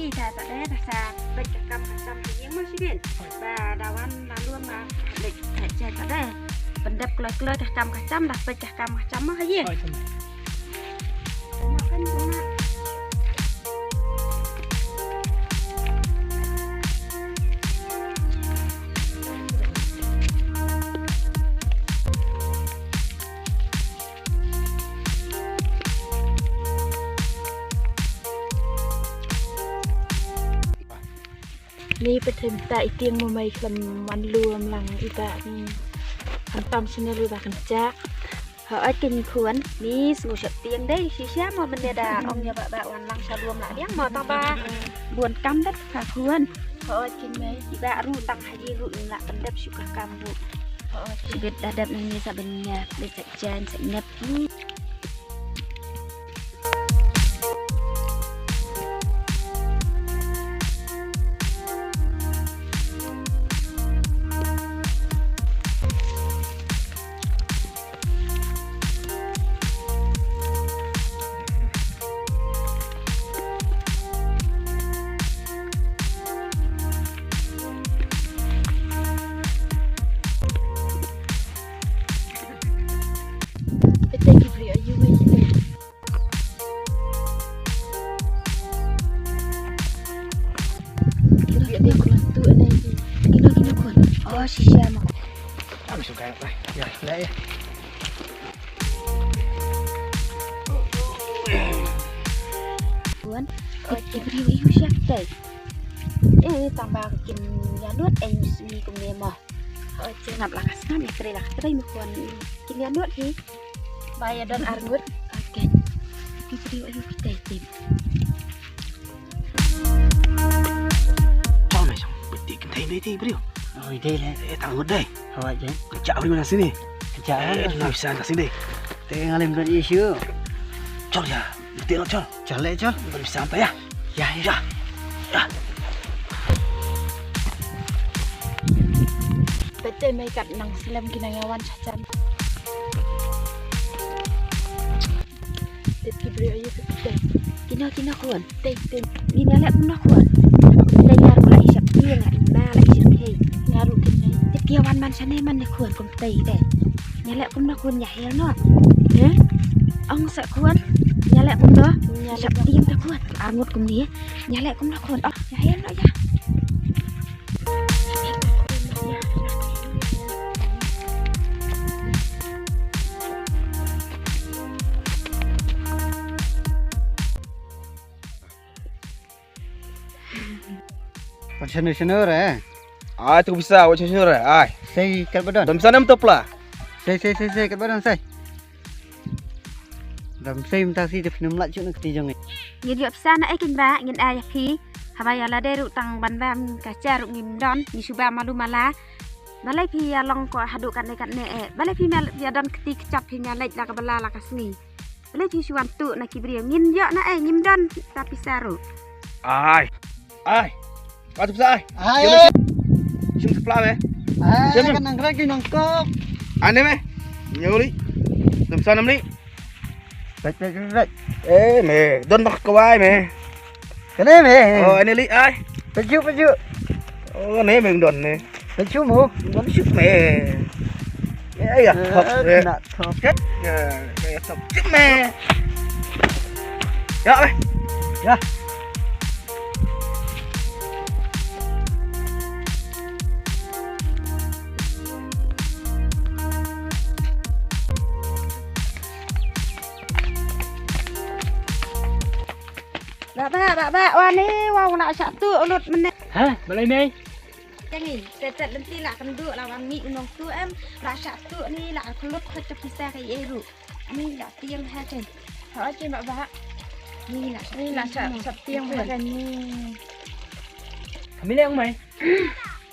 hi ta ta đé ta sa bên cả cầm cả cầm thì những món xí biển và đào ăn là luôn mà định thể chơi ta đé bên đập lơi lơi cả trăm đặt bên cả trăm á hay gìนี่เป็นทีมแต่เตียงมาไม่คลำมันรวมหลังอีกแบบขันตอมชนรูบาขันจ้าhọ ở kinh khuẩn ní sưu sập tiền đấy xí xá mà bên đà ông nhà bà hoàn lăng sa rùm lại điếng mà tao ba buồn cắm đất khả khuẩn họ ở kinh mấy chị bà ru tăng hay đi ru lại bên đập sưu cả cam ru họ chỉ biết đà đập như sa bên nhà bên sạch chen sạch nhập xì xa mà mình xuống cái này rồi lấy cuốn cái riêu yêu sắc đây tạm bao cái giá nuốt em mi cùng em mà chơi nạp là cái này cái một con cái giá nuốt gì bay đơn ăn nuốt cái riêu yêu cái tìm cho này xong bật tí cái thấy đấy thì riêu rồi đây là thằng ngất đây rồi chứ chào đi mà sini chào làm sao cả sini thế ngalim gần isu cho ya tiền nó cho trả lệ chứ làm sao vậy à dạ dạ betul mai kat nang selam kinangawan cacan tet kibri ayu kete kina kuan tet kina lek pun kuan tet ngaru la isap dia ngari na la isap hei ngaru kene tet kiawan man sane man ne kuan kom tei de nyalek pun kuan nyahel no he ong sa kuan nyalek pun do nyalek tim ta kuan angut kum ni nyalek pun kuan oh nyahel no ya còn senior rồi ai tu bisa awak senior ai xây cái bắt đầu dalam sana betul lah xây cái bắt đầu xây làm xây mình ta xây được nắm lại chỗ này thì dòng này nhìn điệp xa nãy kinh bá nhìn ai khí hả là đây rượu tăng bắn vam cả cha rượu nhìn đón nhìn suba malu mala balai phi long ko hadu kan ne balai phi mel ya dan ketik cap phi nyalek la kabala la kasni balai phi suan tu na kibri ngin yo na ngim dan tapi saru ai kau tu bisa ai sum sebelah meh kan nang lagi nongkok ane meh nyuri dalam sana ni baik meh don bak kawai meh cái này mẹ oh ini li ai baju oh ni meh don ni baju mu muốn sức mẹ ấy à thật chết mẹ thật chết mẹ dạ mày dạ Ba wan ni wow nak satu ulut menit hả balik ni jangan tetap nanti lah kan duk lah wan mi unong tu em nak satu ni lah kelut kecap pisah kayak eru ni lah tiang ha cai họ trên bạ ni là sập tiang ha ni kami lihat mày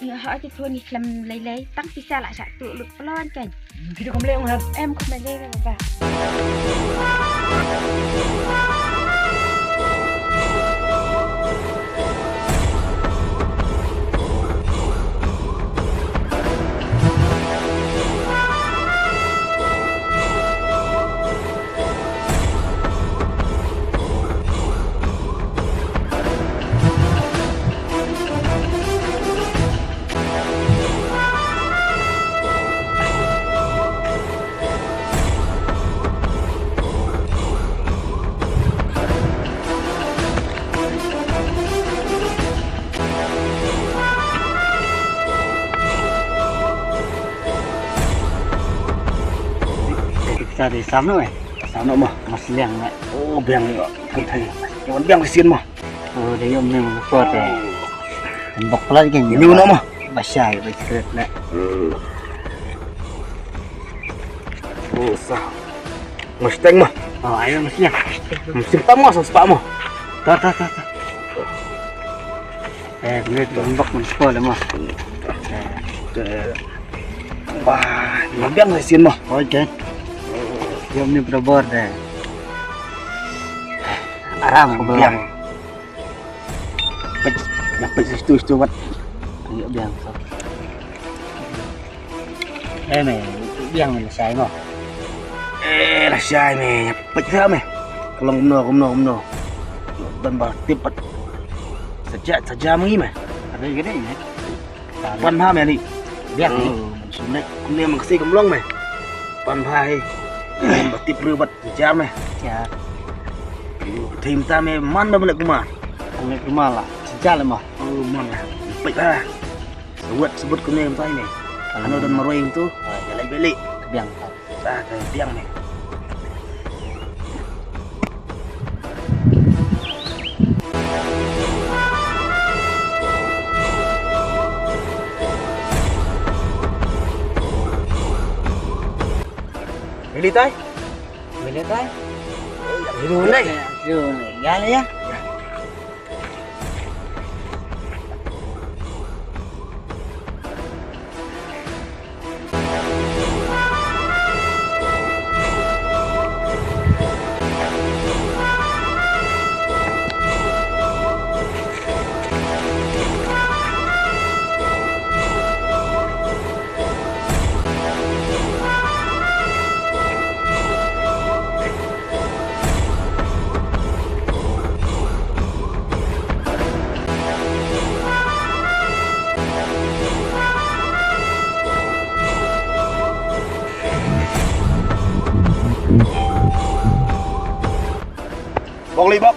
ya họ chỉ thua ni lấy tăng pisah lại satu ulut pelon cai video kami lihat hả em không lấy rồi ba tadi sama eh. Sao mà Mas liang eh. ô bèng thầy thầy cái vẫn bèng xiên mà Oh, dia om memang kuat eh. Tembok pelan kan. như nó mà Basah berkeret nak. ô sao mas teng mà Oh, ayo mas liang. sim tam mà sao mà Tak. Bener tembok men sekolah mah. wah nó bèng xiên mà Oh, kan. Dia om ni berabor dah. Aram ko bèng bịch nhập bịch tu vật Ayo biang so. Mày biang mình sai mà. là sai mày nhập bịch thế mày kalau ngomno dan bah tipat saja mengi mày Ada gede ni. pan ha mày đi Biang ni. Sunai kumne maksi kumlong mày pan hai batip ru bat jam mày Ya, thêm ta mày man ba lek kuma kami rumah lah. Sejak lah mah. man lah bịch ha sebut kumne tay mày ano dan maroy tu jalan beli Biang. sa ke tiang mày Beli tay Boleh tak? Dulu đây Jom. Ya lah ya. bóc ly bóc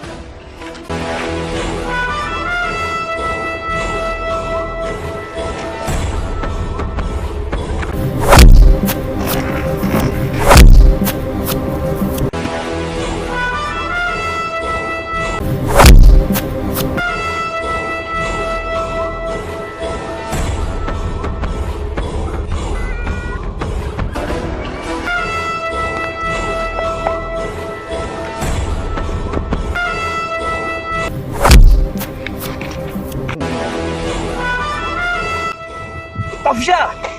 Tao phía